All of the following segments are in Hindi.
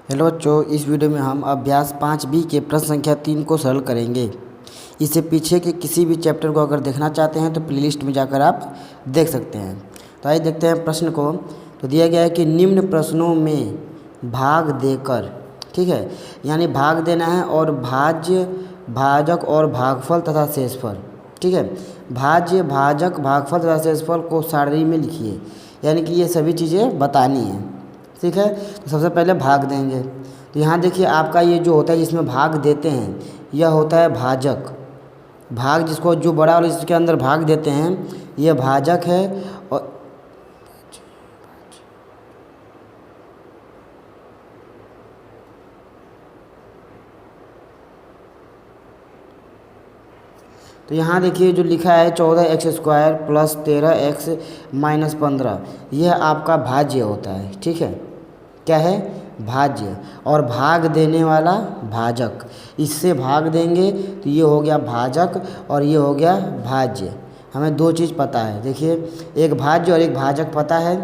हेलो बच्चों, इस वीडियो में हम अभ्यास 5B के प्रश्न संख्या 3 को सरल करेंगे। इससे पीछे के किसी भी चैप्टर को अगर देखना चाहते हैं तो प्लेलिस्ट में जाकर आप देख सकते हैं। तो आइए देखते हैं प्रश्न को। तो दिया गया है कि निम्न प्रश्नों में भाग देकर, ठीक है, यानी भाग देना है और भाज्य, भाजक और भागफल तथा शेषफल, ठीक है। भाज्य, भाजक, भागफल तथा शेषफल को सारणी में लिखिए, यानी कि ये सभी चीज़ें बतानी है, ठीक है। तो सबसे पहले भाग देंगे। तो यहाँ देखिए आपका ये जो होता है जिसमें भाग देते हैं यह होता है भाजक। भाग जिसको जो बड़ा वाला इसके अंदर भाग देते हैं यह भाजक है। और तो यहाँ देखिए जो लिखा है 14x² प्लस 13x माइनस 15, यह आपका भाज्य होता है, ठीक है। क्या है? भाज्य। और भाग देने वाला भाजक। इससे भाग देंगे तो ये हो गया भाजक और ये हो गया भाज्य। हमें दो चीज़ पता है, देखिए एक भाज्य और एक भाजक पता है,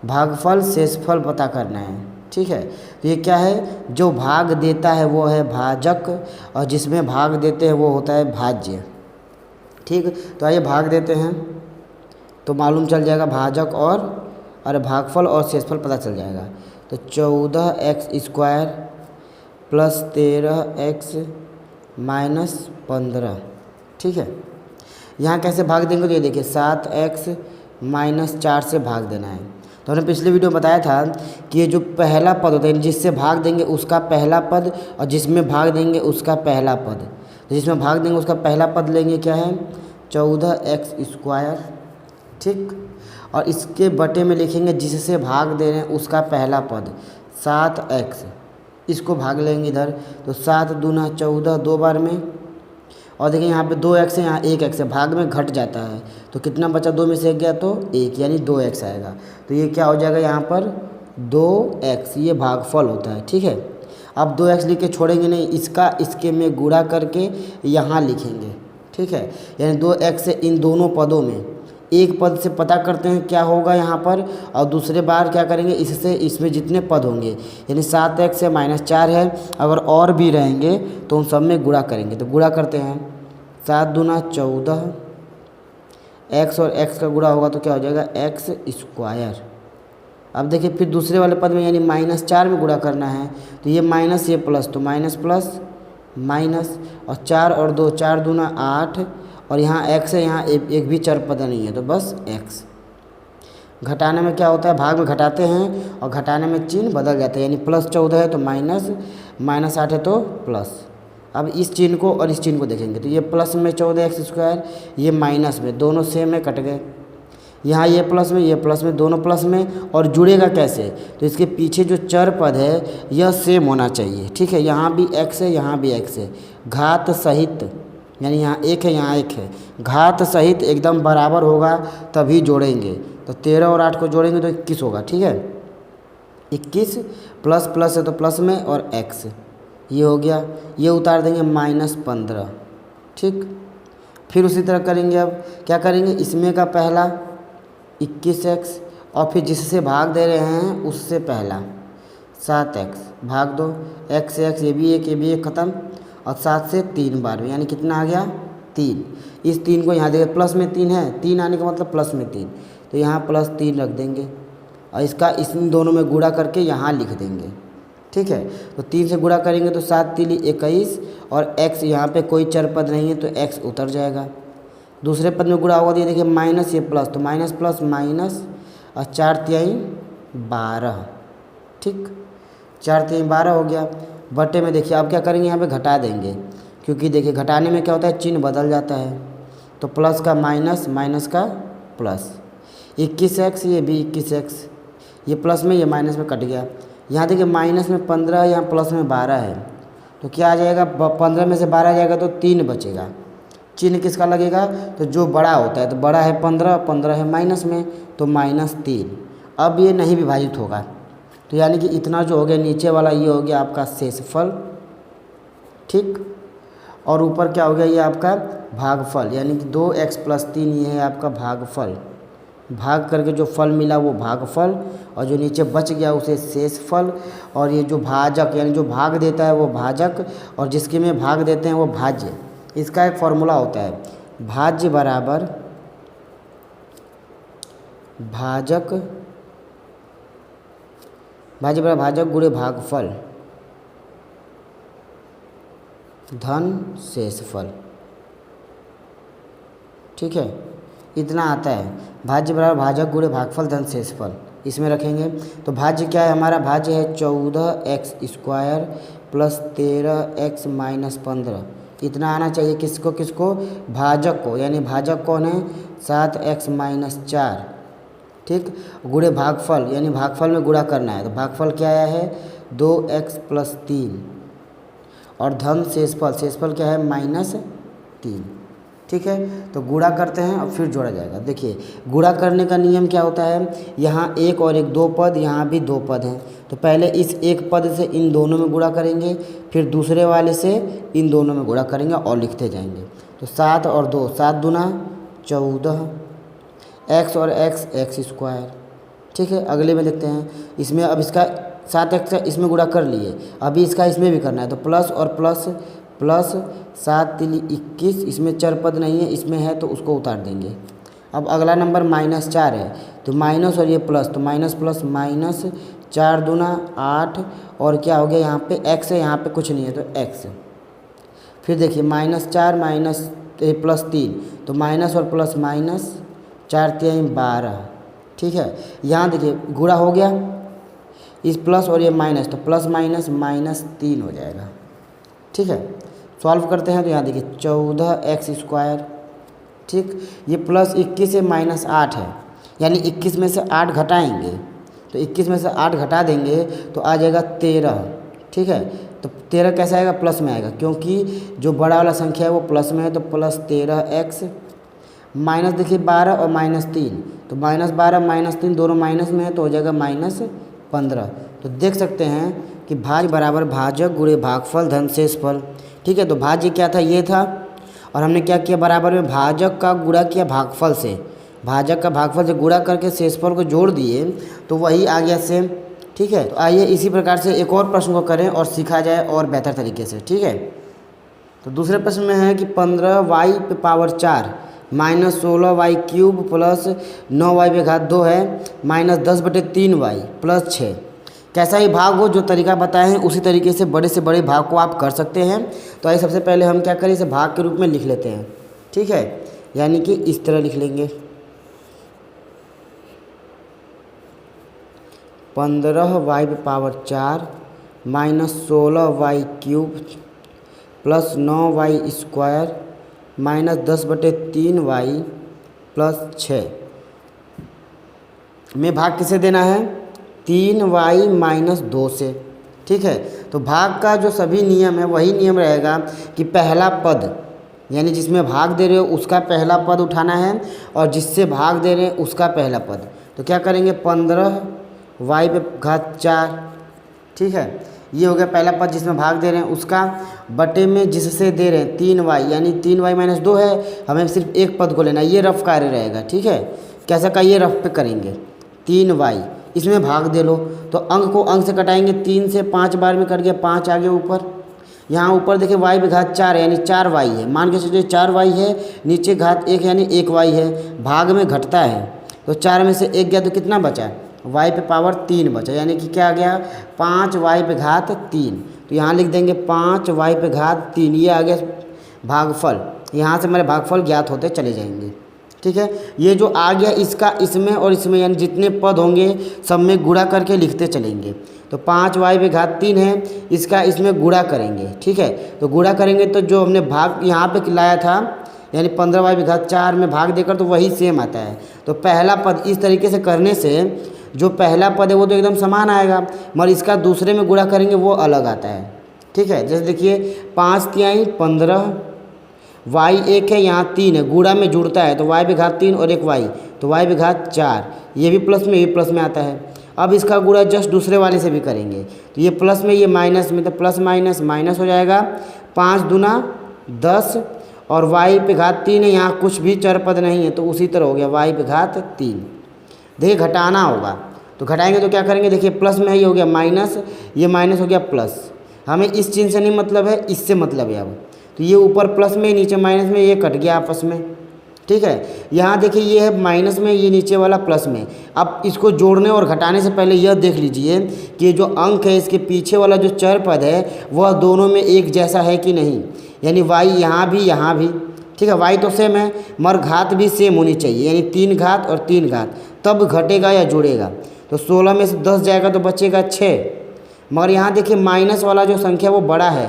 भागफल शेषफल पता करना है, ठीक है। तो ये क्या है? जो भाग देता है वो है भाजक और जिसमें भाग देते हैं वो होता है भाज्य, ठीक। तो आइए भाग देते हैं तो मालूम चल जाएगा भाजक और भागफल और शेषफल पता चल जाएगा। तो 14x² प्लस 13x माइनस 15, ठीक है। यहाँ कैसे भाग देंगे? तो ये देखिए 7x माइनस 4 से भाग देना है। तो हमने पिछले वीडियो में बताया था कि ये जो पहला पद होता है जिससे भाग देंगे उसका पहला पद और जिसमें भाग देंगे उसका पहला पद। तो जिसमें भाग देंगे उसका पहला पद लेंगे, क्या है? 14x², ठीक। और इसके बटे में लिखेंगे जिससे भाग दे रहे हैं उसका पहला पद 7x, इसको भाग लेंगे इधर। तो 7 दूना 14 दो बार में, और देखिए यहाँ पे 2x है, यहाँ 1x है, भाग में घट जाता है तो कितना बचा? 2 में से 1 गया तो 1, यानी 2x आएगा। तो ये क्या हो जाएगा यहाँ पर? 2x, ये भागफल होता है, ठीक है। अब 2x लिख के छोड़ेंगे नहीं, इसका इसके में गुणा करके यहाँ लिखेंगे, ठीक है। यानी 2x से इन दोनों पदों में एक पद से पता करते हैं क्या होगा यहाँ पर, और दूसरे बार क्या करेंगे इससे इसमें जितने पद होंगे, यानी 7x से माइनस 4 है, अगर और भी रहेंगे तो उन सब में गुणा करेंगे। तो गुणा करते हैं, 7 दूना 14, x और x का गुणा होगा तो क्या हो जाएगा? x²। अब देखिए फिर दूसरे वाले पद में यानी माइनस 4 में गुणा करना है, तो ये माइनस ये प्लस, तो माइनस प्लस माइनस, और 4 और 2 4 दूना 8, और यहाँ x है, यहाँ एक भी चर पद नहीं है तो बस x। घटाने में क्या होता है? भाग में घटाते हैं और घटाने में चिन्ह बदल जाता है, यानी प्लस 14 है तो माइनस, माइनस 8 है तो प्लस। अब इस चिन्ह को और इस चिन्ह को देखेंगे तो ये प्लस में 14x², ये माइनस में, दोनों सेम में कट गए। यहाँ ये प्लस में, ये प्लस में, दोनों प्लस में, और जुड़ेगा कैसे? तो इसके पीछे जो चर पद है यह सेम होना चाहिए, ठीक है। यहाँ भी x है, यहाँ भी x है, घात सहित, यानी यहाँ 1 है यहाँ 1 है, घात सहित एकदम बराबर होगा तभी जोड़ेंगे। तो 13 और 8 को जोड़ेंगे तो 21 होगा, ठीक है। 21 प्लस प्लस है तो प्लस में, और x ये हो गया, ये उतार देंगे -15, ठीक। फिर उसी तरह करेंगे। अब क्या करेंगे? इसमें का पहला 21x और फिर जिससे भाग दे रहे हैं उससे पहला 7x, भाग दो, x से x, ये भी 1 ये भी 1 ख़त्म, और 7 से 3 बार में, यानी कितना आ गया? 3। इस 3 को यहाँ देखिए प्लस में 3 है, 3 आने का मतलब प्लस में 3, तो यहाँ प्लस 3 रख देंगे और इसका इन दोनों में गुणा करके यहाँ लिख देंगे, ठीक है। तो 3 से गुणा करेंगे तो 7 3 21, और x यहाँ पे कोई चर पद नहीं है तो x उतर जाएगा। दूसरे पद में गुणा होगा तो ये देखिए माइनस ये प्लस, तो माइनस प्लस माइनस, और 4 तिहाई 12, ठीक। 4 तिहाई 12 हो गया। बटे में देखिए अब क्या करेंगे? यहाँ पे घटा देंगे, क्योंकि देखिए घटाने में क्या होता है? चिन्ह बदल जाता है। तो प्लस का माइनस, माइनस का प्लस, 21x, ये भी 21x, ये प्लस में ये माइनस में कट गया। यहाँ देखिए माइनस में 15, यहाँ प्लस में 12 है, तो क्या आ जाएगा? 15 में से 12 जाएगा तो 3 बचेगा। चिन्ह किसका लगेगा? तो जो बड़ा होता है, तो बड़ा है 15, 15 है माइनस में तो -3। अब ये नहीं विभाजित होगा, तो यानी कि इतना जो हो गया नीचे वाला ये हो गया आपका शेषफल, ठीक। और ऊपर क्या हो गया? ये आपका भागफल, यानी कि 2x + 3 ये है आपका भागफल, भाग करके जो फल मिला वो भागफल, और जो नीचे बच गया उसे शेषफल, और ये जो भाजक यानी जो भाग देता है वो भाजक, और जिसके में भाग देते हैं वो भाज्य। इसका एक फॉर्मूला होता है, भाज्य बराबर भाजक, भाज्य बराबर भाजक गुणे भागफल धन शेषफल। ठीक है, इतना आता है, भाज्य बराबर भाजक गुणे भागफल धन शेषफल, इसमें रखेंगे। तो भाज्य क्या है हमारा, भाज्य है 14x² प्लस 13x माइनस 15। इतना आना चाहिए किसको किसको, भाजक को, यानी भाजक कौन है 7x माइनस 4। ठीक, गुणे भागफल यानी भागफल में गुणा करना है, तो भागफल क्या आया है 2x प्लस 3, और धन शेषफल, शेषफल क्या है -3। ठीक है, तो गुणा करते हैं और फिर जोड़ा जाएगा। देखिए गुणा करने का नियम क्या होता है, यहाँ एक और एक दो पद, यहाँ भी दो पद हैं, तो पहले इस एक पद से इन दोनों में गुणा करेंगे, फिर दूसरे वाले से इन दोनों में गुणा करेंगे और लिखते जाएंगे। तो 7 और 2, 7 दूना 14, x और x² ठीक है, अगले में देखते हैं, इसमें अब इसका 7x इसमें गुणा कर लिए, अभी इसका इसमें भी करना है, तो प्लस और प्लस, प्लस 7 तिली 21, इसमें चर पद नहीं है, इसमें है तो उसको उतार देंगे। अब अगला नंबर -4 है, तो माइनस और ये प्लस, तो माइनस प्लस माइनस, 4 दूना 8, और क्या हो गया यहाँ पे x है, यहाँ पे कुछ नहीं है तो x। फिर देखिए -4 माइनस प्लस 3, तो माइनस और प्लस माइनस, 4 3 12। ठीक है, यहाँ देखिए गुणा हो गया, इस प्लस और ये माइनस, तो प्लस माइनस -3 हो जाएगा। ठीक है, सॉल्व करते हैं, तो यहाँ देखिए 14x²। ठीक, ये प्लस 21 से -8 है, यानी 21 में से 8 घटाएंगे, तो 21 में से 8 घटा देंगे तो आ जाएगा 13। ठीक है, तो 13 कैसे आएगा, प्लस में आएगा, क्योंकि जो बड़ा वाला संख्या है वो प्लस में है, तो प्लस 13x, माइनस देखिए 12 और -3, तो -12 -3 दोनों माइनस में है, तो हो जाएगा -15। तो देख सकते हैं कि भाज्य बराबर भाजक गुणे भागफल धन शेषफल। ठीक है, तो भाज्य क्या था, ये था, और हमने क्या किया, बराबर में भाजक का गुणा किया भागफल से, भाजक का भागफल से गुणा करके शेषफल को जोड़ दिए, तो वही आ गया सेम। ठीक है, तो आइए इसी प्रकार से एक और प्रश्न को करें और सीखा जाए और बेहतर तरीके से। ठीक है, तो दूसरे प्रश्न में है कि 15y⁴ minus 16y³ plus 9y² है माइनस 10/3y प्लस 6। कैसा ही भाग हो, जो तरीका बताए हैं उसी तरीके से बड़े भाग को आप कर सकते हैं। तो आइए सबसे पहले हम क्या करें, इसे भाग के रूप में लिख लेते हैं। ठीक है, यानी कि इस तरह लिख लेंगे, 15y⁴ minus 16y³ plus 9y² minus 10/3y plus 6 में भाग किसे देना है, 3y माइनस 2 से। ठीक है, तो भाग का जो सभी नियम है वही नियम रहेगा कि पहला पद यानी जिसमें भाग दे रहे हो उसका पहला पद उठाना है, और जिससे भाग दे रहे हैं उसका पहला पद। तो क्या करेंगे, 15y⁴। ठीक है, ये हो गया पहला पद जिसमें भाग दे रहे हैं उसका, बटे में जिससे दे रहे हैं 3y, यानी 3y माइनस 2 है, हमें सिर्फ एक पद को लेना, ये रफ कार्य रहेगा। ठीक है, कैसा का ये रफ पे करेंगे, 3y इसमें भाग दे लो, तो अंक को अंक से कटाएंगे, 3 से 5 बार में कट गया, 5 आ गया ऊपर। यहाँ ऊपर देखिए y⁴ यानी 4y है, मान के चलिए 4y है, नीचे घात 1 यानी 1y है, भाग में घटता है, तो 4 में से 1 गया तो कितना बचा, y⁴ बचा, यानी कि क्या आ गया 5y⁴। तो यहाँ लिख देंगे 5y⁴, ये आ गया भागफल। यहाँ से हमारे भागफल ज्ञात होते चले जाएंगे। ठीक है, ये जो आ गया इसका इसमें और इसमें, यानी जितने पद होंगे सब में गुणा करके लिखते चलेंगे। तो 5y⁴ है, इसका इसमें गुणा करेंगे। ठीक है, तो गुणा करेंगे तो जो हमने भाग यहाँ पे लाया था यानी 15y⁴ में भाग देकर, तो वही सेम आता है। तो पहला पद इस तरीके से करने से जो पहला पद है वो तो एकदम समान आएगा, मगर इसका दूसरे में गुणा करेंगे वो अलग आता है। ठीक है, जैसे देखिए 5 × 15, y1 है, यहाँ 3 है, गुणा में जुड़ता है, तो y⁴ और एक y, तो y⁴, ये भी प्लस में, ये प्लस में आता है। अब इसका गुणा जस्ट दूसरे वाले से भी करेंगे, तो ये प्लस में, ये माइनस में, तो प्लस माइनस माइनस हो जाएगा, 5 दूना 10, और y⁴ है, यहाँ कुछ भी चर पद नहीं है, तो उसी तरह हो गया y⁴। देखिए घटाना होगा तो घटाएंगे तो क्या करेंगे, देखिए प्लस में ही हो गया माइनस, ये माइनस हो गया प्लस। हमें इस चिन्ह से नहीं मतलब है, इससे मतलब है। अब तो ये ऊपर प्लस में, नीचे माइनस में, ये कट गया आपस में, ठीक है। यहाँ देखिए ये है माइनस में, ये नीचे वाला प्लस में। अब इसको जोड़ने और घटाने से पहले यह देख लीजिए कि जो अंक है इसके पीछे वाला जो चर पद है वह दोनों में एक जैसा है कि नहीं, यानी y यहाँ भी, ठीक है। y तो सेम है मगर घात भी सेम होनी चाहिए, यानी 3 घात और 3 घात, तब घटेगा या जुड़ेगा। तो 16 में से 10 जाएगा तो बचेगा 6, मगर यहाँ देखिए माइनस वाला जो संख्या वो बड़ा है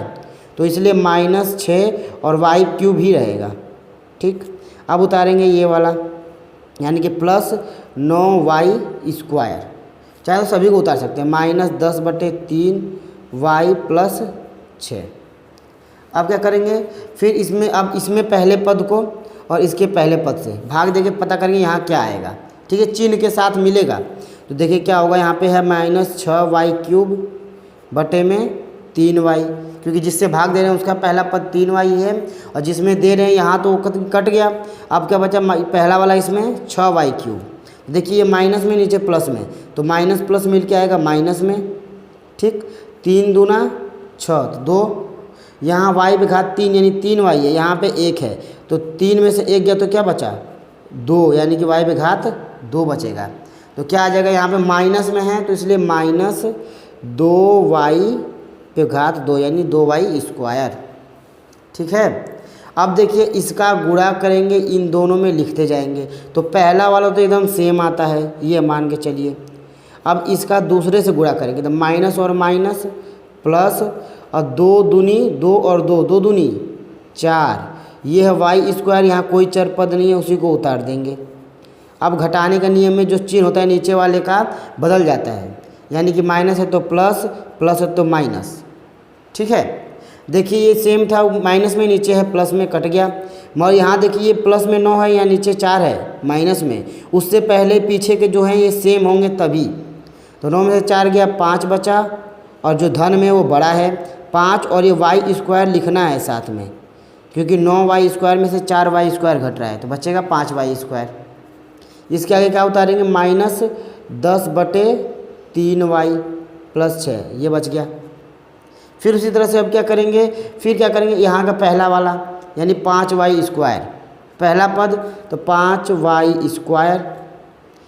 तो इसलिए -6 और y³ ही रहेगा, ठीक। अब उतारेंगे ये वाला, यानी कि +9y², चाहे तो सभी को उतार सकते हैं, -10/3y + 6। अब क्या करेंगे, फिर इसमें अब इसमें पहले पद को और इसके पहले पद से भाग देके पता करेंगे यहाँ क्या आएगा, ठीक है, चिन्ह के साथ मिलेगा। तो देखिए क्या होगा, यहाँ पे है -6y³ बटे में 3y, क्योंकि जिससे भाग दे रहे हैं उसका पहला पद 3y है और जिसमें दे रहे हैं यहाँ तो कट गया। अब क्या बचा, पहला वाला इसमें 6y³। देखिए ये माइनस में, नीचे प्लस में, तो माइनस प्लस मिल के आएगा माइनस में, ठीक। 3 दूना 6, तो 2, यहाँ y पे घात 3 यानी 3y है, यहाँ पे 1 है तो 3 में से 1 गया तो क्या बचा 2, यानी कि y पे घात 2 बचेगा। तो क्या आ जाएगा, यहाँ पे माइनस में है तो इसलिए -2y पे घात 2 यानी 2y², ठीक है। अब देखिए इसका गुणा करेंगे, इन दोनों में लिखते जाएंगे। तो पहला वाला तो एकदम सेम आता है, ये मान के चलिए। अब इसका दूसरे से गुणा करेंगे तो माइनस और माइनस प्लस, और 2 दूनी 2 और 2, 2 दूनी 4, ये है y², यहाँ कोई चर पद नहीं है उसी को उतार देंगे। अब घटाने का नियम में जो चिन्ह होता है नीचे वाले का बदल जाता है, यानी कि माइनस है तो प्लस, प्लस है तो माइनस, ठीक है। देखिए ये सेम था, माइनस में नीचे है प्लस में कट गया, मगर यहाँ देखिए प्लस में 9 है, यहाँ नीचे 4 है माइनस में, उससे पहले पीछे के जो हैं ये सेम होंगे तभी। तो 9 में से 4 गया 5 बचा, और जो धन में वो बड़ा है 5, और ये y² लिखना है साथ में, क्योंकि 9y² में से 4y² घट रहा है तो बचेगा 5y²। इसके आगे क्या उतारेंगे, -10/3y + 6, ये बच गया। फिर उसी तरह से अब क्या करेंगे, यहाँ का पहला वाला यानी 5y², पहला पद तो 5y²,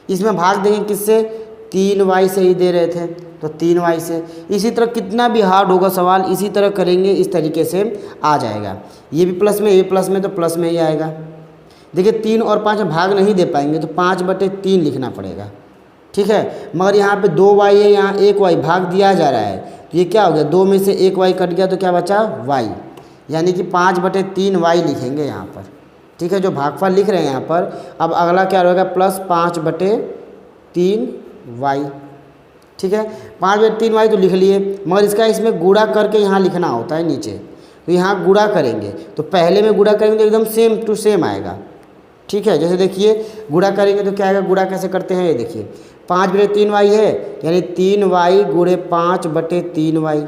इसमें भाग देंगे किससे, 3y से ही दे रहे थे तो 3y से। इसी तरह कितना भी हार्ड होगा सवाल इसी तरह करेंगे, इस तरीके से आ जाएगा। ये भी प्लस में, ये प्लस में तो प्लस में ही आएगा। देखिए 3 और 5 भाग नहीं दे पाएंगे तो 5/3 लिखना पड़ेगा, ठीक है। मगर यहाँ पे 2y है, यहाँ 1y भाग दिया जा रहा है तो ये क्या हो गया, 2 में से 1y कट गया तो क्या बचा y, यानी कि 5/3y लिखेंगे यहाँ पर, ठीक है, जो भागफल लिख रहे हैं यहाँ पर। अब अगला क्या रहेगा, +5/3y, ठीक है। 5/3y तो लिख लिए, मगर इसका इसमें गुणा करके यहाँ लिखना होता है नीचे, तो यहाँ गुणा करेंगे तो पहले में गुणा करेंगे तो एकदम सेम टू सेम आएगा, ठीक है। जैसे देखिए गुणा करेंगे तो क्या आएगा, गुणा कैसे करते हैं ये देखिए, 5/3y है यानी 3y × 5/3y,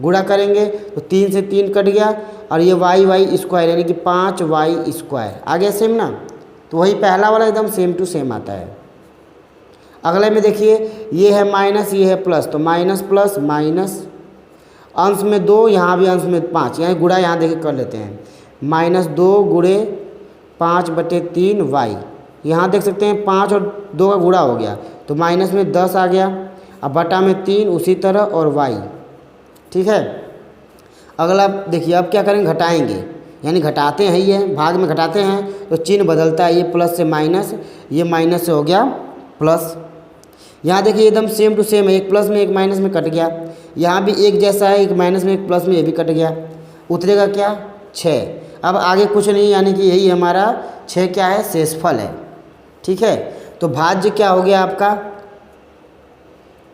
गुणा करेंगे तो 3 से 3 कट गया, और ये y² यानी कि 5y², आ गया सेम ना। तो वही पहला वाला एकदम सेम टू सेम आता है। अगले में देखिए ये है माइनस, ये है प्लस, तो माइनस प्लस माइनस, अंश में 2, यहाँ भी अंश में 5, यहाँ गुणा यहाँ देखिए कर लेते हैं, -2 × 5/3y, यहाँ देख सकते हैं 5 और 2 का गुणा हो गया तो माइनस में 10 आ गया, अब बटा में 3 उसी तरह और y, ठीक है। अगला देखिए अब क्या करेंगे, घटाएंगे, यानी घटाते हैं, ये भाग में घटाते हैं तो चिन्ह बदलता है, ये प्लस से माइनस, ये माइनस से हो गया प्लस। यहाँ देखिए एकदम सेम टू सेम है, एक प्लस में एक माइनस में कट गया, यहाँ भी एक जैसा है, एक माइनस में एक प्लस में ये भी कट गया, उतरेगा क्या 6। अब आगे कुछ नहीं, यानी कि यही हमारा 6 क्या है, शेषफल है, ठीक है। तो भाज्य क्या हो गया आपका,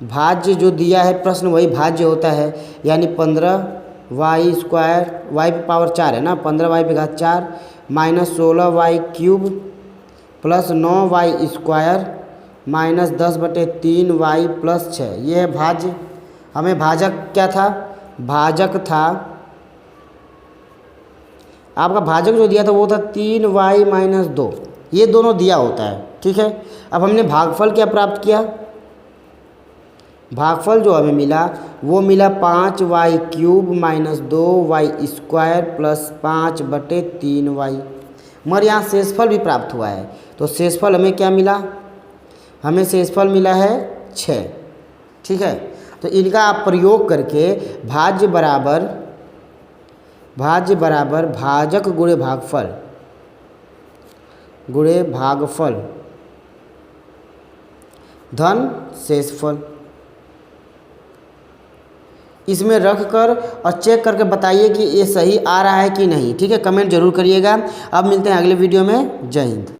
भाज्य जो दिया है प्रश्न वही भाज्य होता है, यानी 15y² y पे पावर 4 है ना, 15y पे घात 4 -16y³ + 9y² -10/3y + 6, ये है भाज्य। हमें भाजक क्या था, भाजक था आपका, भाजक जो दिया था वो था 3y - 2, ये दोनों दिया होता है, ठीक है। अब हमने भागफल क्या प्राप्त किया, भागफल जो हमें मिला वो मिला 5y³ minus 2y² plus 5/3y। मगर यहाँ शेषफल भी प्राप्त हुआ है, तो शेषफल हमें क्या मिला, हमें शेषफल मिला है 6, ठीक है। तो इनका आप प्रयोग करके भाज्य बराबर भाजक गुणे भागफल धन शेषफल, इसमें रख कर और चेक करके बताइए कि ये सही आ रहा है कि नहीं, ठीक है। कमेंट जरूर करिएगा। अब मिलते हैं अगले वीडियो में। जय हिंद।